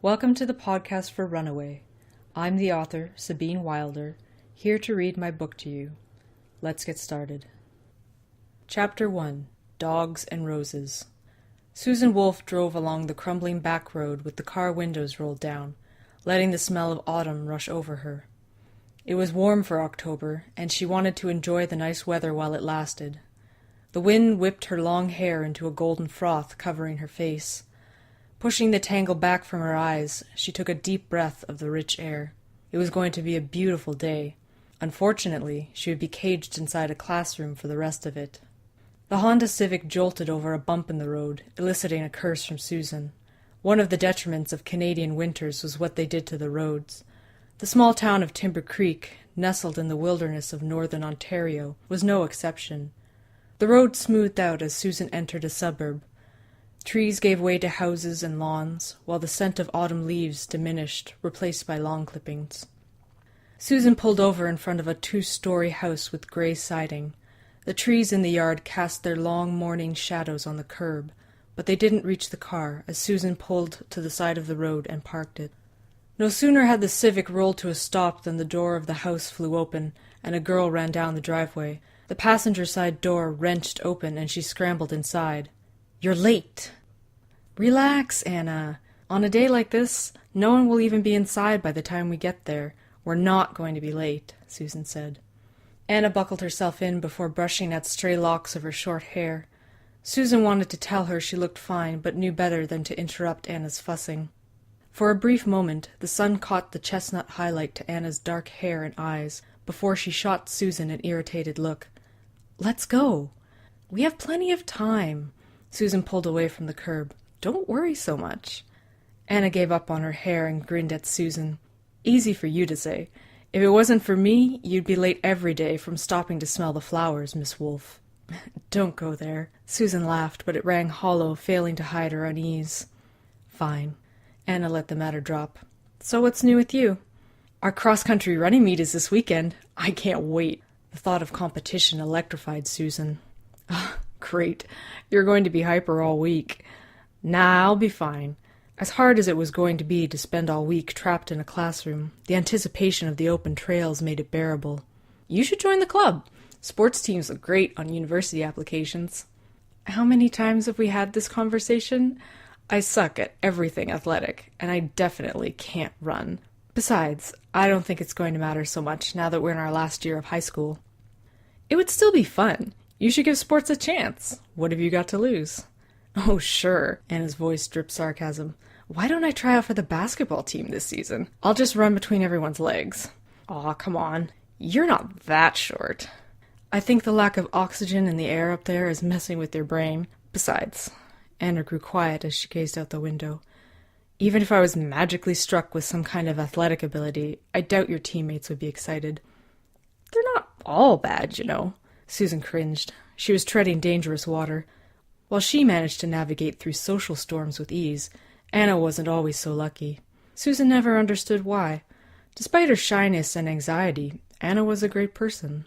Welcome to the podcast for Runaway. I'm the author, Sabine Wilder, here to read my book to you. Let's get started. Chapter 1: Dogs and Roses. Susan Wolfe drove along the crumbling back road with the car windows rolled down, letting the smell of autumn rush over her. It was warm for October, and she wanted to enjoy the nice weather while it lasted. The wind whipped her long hair into a golden froth covering her face. Pushing the tangle back from her eyes, she took a deep breath of the rich air. It was going to be a beautiful day. Unfortunately, she would be caged inside a classroom for the rest of it. The Honda Civic jolted over a bump in the road, eliciting a curse from Susan. One of the detriments of Canadian winters was what they did to the roads. The small town of Timber Creek, nestled in the wilderness of northern Ontario, was no exception. The road smoothed out as Susan entered a suburb. Trees gave way to houses and lawns, while the scent of autumn leaves diminished, replaced by lawn clippings. Susan pulled over in front of a 2-story house with grey siding. The trees in the yard cast their long morning shadows on the curb, but they didn't reach the car as Susan pulled to the side of the road and parked it. No sooner had the Civic rolled to a stop than the door of the house flew open, and a girl ran down the driveway. The passenger side door wrenched open, and she scrambled inside. "You're late." "Relax, Anna. On a day like this, no one will even be inside by the time we get there. We're not going to be late," Susan said. Anna buckled herself in before brushing at stray locks of her short hair. Susan wanted to tell her she looked fine, but knew better than to interrupt Anna's fussing. For a brief moment, the sun caught the chestnut highlight to Anna's dark hair and eyes, before she shot Susan an irritated look. "Let's go. We have plenty of time." Susan pulled away from the curb. "Don't worry so much." Anna gave up on her hair and grinned at Susan. "Easy for you to say. If it wasn't for me, you'd be late every day from stopping to smell the flowers, Miss Wolfe." "Don't go there." Susan laughed, but it rang hollow, failing to hide her unease. "Fine." Anna let the matter drop. "So what's new with you?" "Our cross-country running meet is this weekend. I can't wait." The thought of competition electrified Susan. "Great. You're going to be hyper all week." "Nah, I'll be fine." As hard as it was going to be to spend all week trapped in a classroom, the anticipation of the open trails made it bearable. "You should join the club. Sports teams look great on university applications." How many times have we had this conversation? I suck at everything athletic, and I definitely can't run. Besides, I don't think it's going to matter so much now that we're in our last year of high school. "It would still be fun. You should give sports a chance. What have you got to lose?" "Oh, sure." Anna's voice dripped sarcasm. "Why don't I try out for the basketball team this season? I'll just run between everyone's legs." "Aw, come on. You're not that short." "I think the lack of oxygen in the air up there is messing with your brain. Besides," Anna grew quiet as she gazed out the window, "even if I was magically struck with some kind of athletic ability, I doubt your teammates would be excited." "They're not all bad, you know." Susan cringed. She was treading dangerous water. While she managed to navigate through social storms with ease, Anna wasn't always so lucky. Susan never understood why. Despite her shyness and anxiety, Anna was a great person.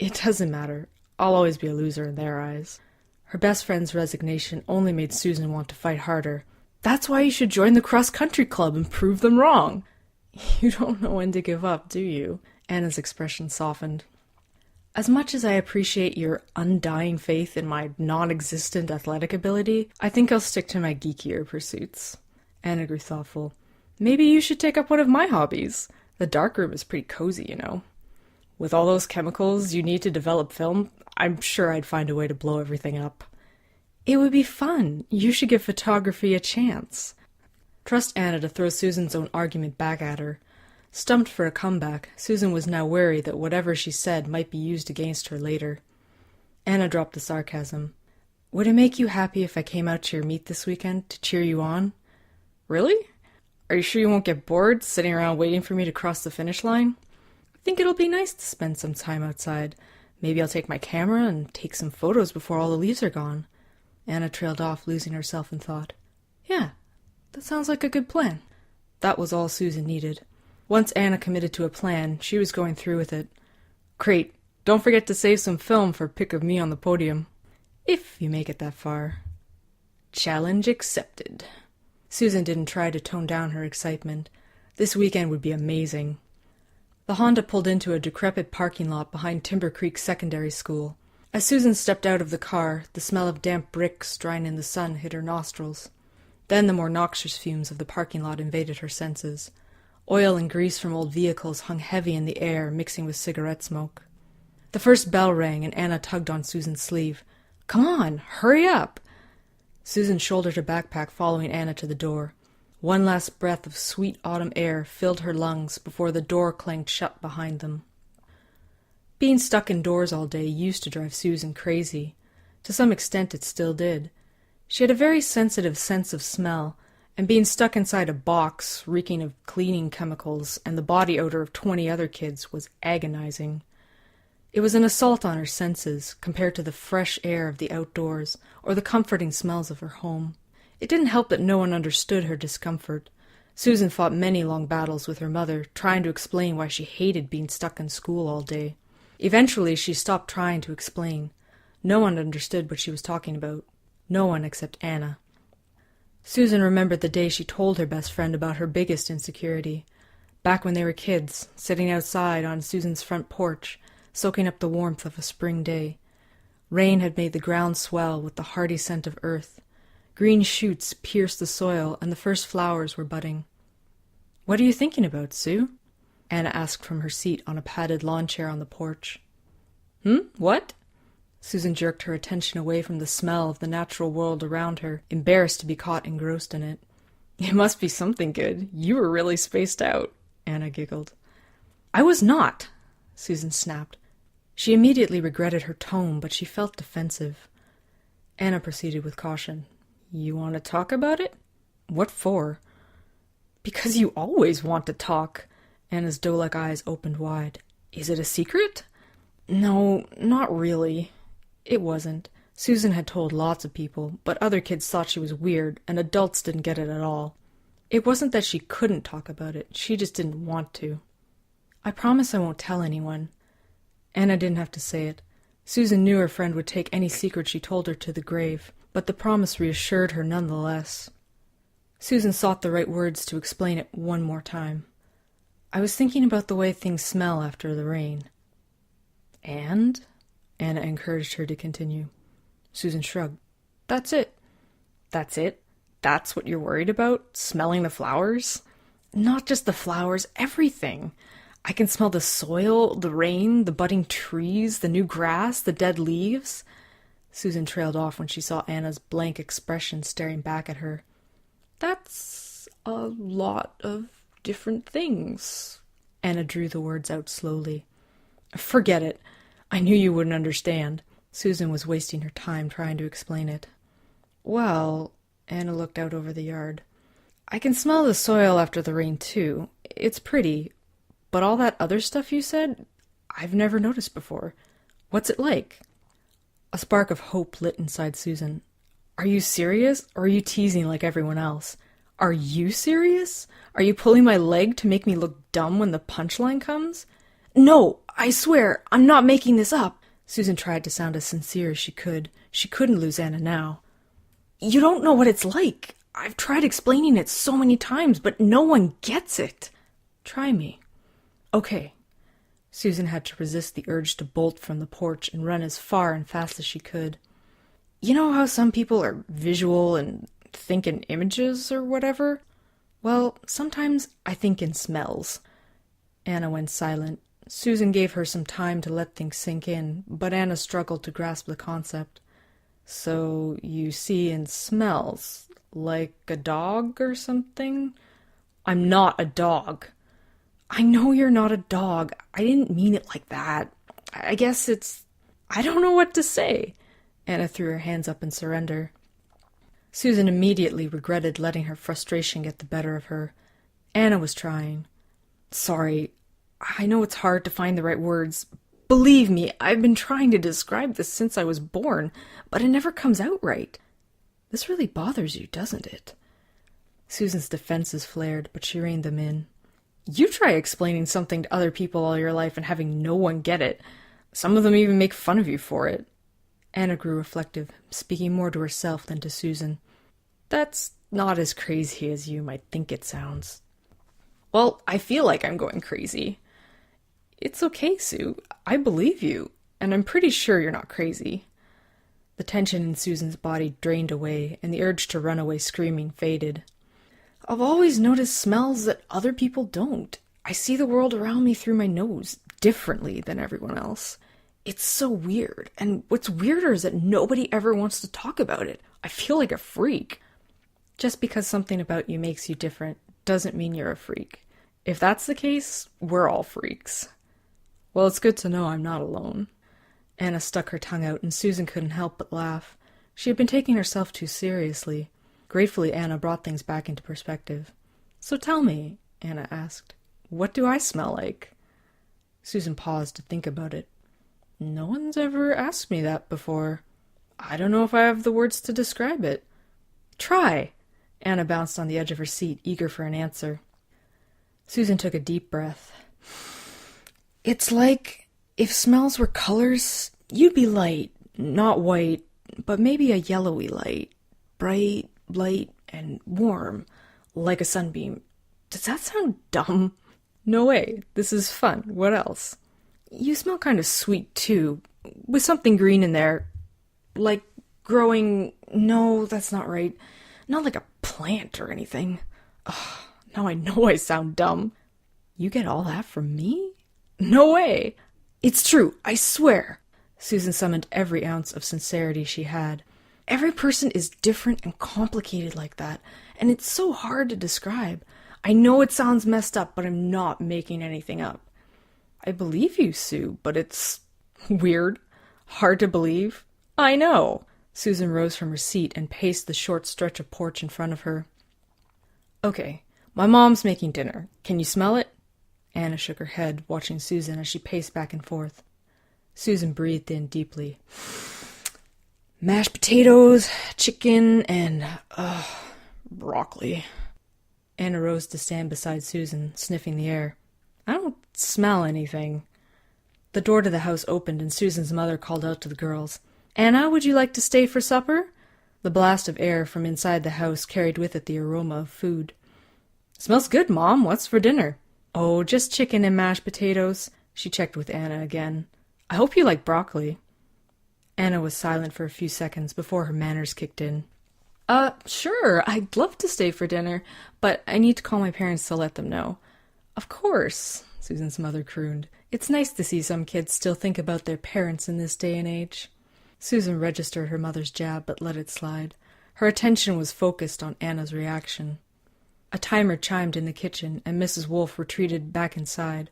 "It doesn't matter. I'll always be a loser in their eyes." Her best friend's resignation only made Susan want to fight harder. "That's why you should join the cross-country club and prove them wrong." "You don't know when to give up, do you?" Anna's expression softened. "As much as I appreciate your undying faith in my non-existent athletic ability, I think I'll stick to my geekier pursuits." Anna grew thoughtful. "Maybe you should take up one of my hobbies. The darkroom is pretty cozy, you know. With all those chemicals you need to develop film, I'm sure I'd find a way to blow everything up." "It would be fun. You should give photography a chance." Trust Anna to throw Susan's own argument back at her. Stumped for a comeback, Susan was now wary that whatever she said might be used against her later. Anna dropped the sarcasm. "Would it make you happy if I came out to your meet this weekend to cheer you on?" "Really? Are you sure you won't get bored sitting around waiting for me to cross the finish line?" "I think it'll be nice to spend some time outside. Maybe I'll take my camera and take some photos before all the leaves are gone." Anna trailed off, losing herself in thought. "Yeah, that sounds like a good plan." That was all Susan needed. Once Anna committed to a plan, she was going through with it. "Great. Don't forget to save some film for a pic of me on the podium." "If you make it that far." "Challenge accepted." Susan didn't try to tone down her excitement. This weekend would be amazing. The Honda pulled into a decrepit parking lot behind Timber Creek Secondary School. As Susan stepped out of the car, the smell of damp bricks drying in the sun hit her nostrils. Then the more noxious fumes of the parking lot invaded her senses. Oil and grease from old vehicles hung heavy in the air, mixing with cigarette smoke. The first bell rang, and Anna tugged on Susan's sleeve. "Come on, hurry up!" Susan shouldered her backpack, following Anna to the door. One last breath of sweet autumn air filled her lungs before the door clanged shut behind them. Being stuck indoors all day used to drive Susan crazy. To some extent it still did. She had a very sensitive sense of smell, and being stuck inside a box, reeking of cleaning chemicals and the body odor of 20 other kids, was agonizing. It was an assault on her senses, compared to the fresh air of the outdoors, or the comforting smells of her home. It didn't help that no one understood her discomfort. Susan fought many long battles with her mother, trying to explain why she hated being stuck in school all day. Eventually she stopped trying to explain. No one understood what she was talking about. No one except Anna. Susan remembered the day she told her best friend about her biggest insecurity. Back when they were kids, sitting outside on Susan's front porch, soaking up the warmth of a spring day. Rain had made the ground swell with the hearty scent of earth. Green shoots pierced the soil, and the first flowers were budding. "What are you thinking about, Sue?" Anna asked from her seat on a padded lawn chair on the porch. What?" Susan jerked her attention away from the smell of the natural world around her, embarrassed to be caught engrossed in it. "It must be something good. You were really spaced out," Anna giggled. "I was not," Susan snapped. She immediately regretted her tone, but she felt defensive. Anna proceeded with caution. "You want to talk about it?" "What for?" "Because you always want to talk." Anna's doe-like eyes opened wide. "Is it a secret?" "No, not really." It wasn't. Susan had told lots of people, but other kids thought she was weird, and adults didn't get it at all. It wasn't that she couldn't talk about it, she just didn't want to. "I promise I won't tell anyone." Anna didn't have to say it. Susan knew her friend would take any secret she told her to the grave, but the promise reassured her nonetheless. Susan sought the right words to explain it one more time. "I was thinking about the way things smell after the rain." "And?" Anna encouraged her to continue. Susan shrugged. "That's it." "That's it? That's what you're worried about? Smelling the flowers?" "Not just the flowers, everything. I can smell the soil, the rain, the budding trees, the new grass, the dead leaves." Susan trailed off when she saw Anna's blank expression staring back at her. "That's a lot of different things." Anna drew the words out slowly. "Forget it. I knew you wouldn't understand." Susan was wasting her time trying to explain it. "Well," Anna looked out over the yard, "I can smell the soil after the rain, too. It's pretty. But all that other stuff you said, I've never noticed before. What's it like?" A spark of hope lit inside Susan. "Are you serious, or are you teasing like everyone else?" "Are you serious? Are you pulling my leg to make me look dumb when the punchline comes?" "No, I swear, I'm not making this up." Susan tried to sound as sincere as she could. She couldn't lose Anna now. "You don't know what it's like. I've tried explaining it so many times, but no one gets it." "Try me." "Okay." Susan had to resist the urge to bolt from the porch and run as far and fast as she could. "You know how some people are visual and think in images or whatever? Well, sometimes I think in smells." Anna went silent. Susan gave her some time to let things sink in, but Anna struggled to grasp the concept. "So you see in smells, like a dog or something?" "I'm not a dog." "I know you're not a dog. I didn't mean it like that. I guess I don't know what to say." Anna threw her hands up in surrender. Susan immediately regretted letting her frustration get the better of her. Anna was trying. "Sorry, I know it's hard to find the right words. Believe me, I've been trying to describe this since I was born, but it never comes out right." "This really bothers you, doesn't it?" Susan's defenses flared, but she reined them in. "You try explaining something to other people all your life and having no one get it. Some of them even make fun of you for it." Anna grew reflective, speaking more to herself than to Susan. "That's not as crazy as you might think it sounds. Well, I feel like I'm going crazy. It's okay, Sue. I believe you, and I'm pretty sure you're not crazy. The tension in Susan's body drained away, and the urge to run away screaming faded. I've always noticed smells that other people don't. I see the world around me through my nose, differently than everyone else. It's so weird, and what's weirder is that nobody ever wants to talk about it. I feel like a freak. Just because something about you makes you different doesn't mean you're a freak. If that's the case, we're all freaks. Well, it's good to know I'm not alone. Anna stuck her tongue out, and Susan couldn't help but laugh. She had been taking herself too seriously. Gratefully, Anna brought things back into perspective. So tell me, Anna asked, what do I smell like? Susan paused to think about it. No one's ever asked me that before. I don't know if I have the words to describe it. Try! Anna bounced on the edge of her seat, eager for an answer. Susan took a deep breath. It's like if smells were colors, you'd be light, not white, but maybe a yellowy light. Bright, light, and warm, like a sunbeam. Does that sound dumb? No way. This is fun. What else? You smell kind of sweet, too, with something green in there. Like growing... No, that's not right. Not like a plant or anything. Ugh, now I know I sound dumb. You get all that from me? No way. It's true, I swear. Susan summoned every ounce of sincerity she had. Every person is different and complicated like that, and it's so hard to describe. I know it sounds messed up, but I'm not making anything up. I believe you, Sue, but it's weird. Hard to believe. I know. Susan rose from her seat and paced the short stretch of porch in front of her. Okay, my mom's making dinner. Can you smell it? Anna shook her head, watching Susan as she paced back and forth. Susan breathed in deeply. Mashed potatoes, chicken, and, broccoli. Anna rose to stand beside Susan, sniffing the air. I don't smell anything. The door to the house opened, and Susan's mother called out to the girls. Anna, would you like to stay for supper? The blast of air from inside the house carried with it the aroma of food. Smells good, Mom. What's for dinner? Oh, just chicken and mashed potatoes. She checked with Anna again. I hope you like broccoli. Anna was silent for a few seconds before her manners kicked in. Sure, I'd love to stay for dinner, but I need to call my parents to let them know. Of course, Susan's mother crooned. It's nice to see some kids still think about their parents in this day and age. Susan registered her mother's jab, but let it slide. Her attention was focused on Anna's reaction. A timer chimed in the kitchen, and Mrs. Wolfe retreated back inside.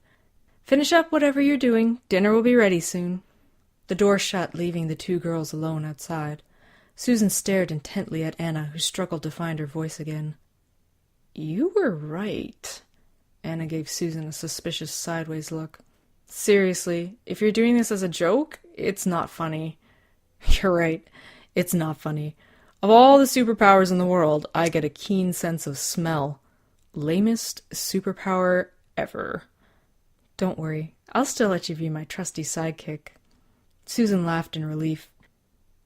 Finish up whatever you're doing. Dinner will be ready soon. The door shut, leaving the two girls alone outside. Susan stared intently at Anna, who struggled to find her voice again. You were right. Anna gave Susan a suspicious sideways look. Seriously, if you're doing this as a joke, it's not funny. You're right. It's not funny. Of all the superpowers in the world, I get a keen sense of smell. Lamest superpower ever. Don't worry. I'll still let you be my trusty sidekick. Susan laughed in relief.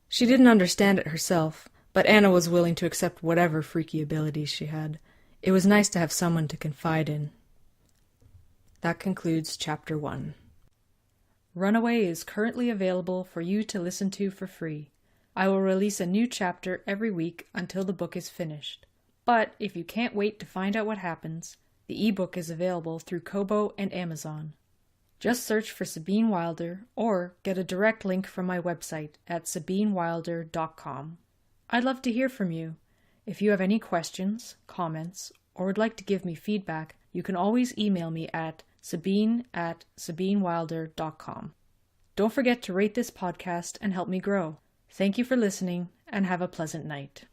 She didn't understand it herself, but Anna was willing to accept whatever freaky abilities she had. It was nice to have someone to confide in. That concludes Chapter 1. Runaway is currently available for you to listen to for free. I will release a new chapter every week until the book is finished. But if you can't wait to find out what happens, the ebook is available through Kobo and Amazon. Just search for Sabine Wilder or get a direct link from my website at sabinewilder.com. I'd love to hear from you. If you have any questions, comments, or would like to give me feedback, you can always email me at sabine@sabinewilder.com. Don't forget to rate this podcast and help me grow. Thank you for listening, and have a pleasant night.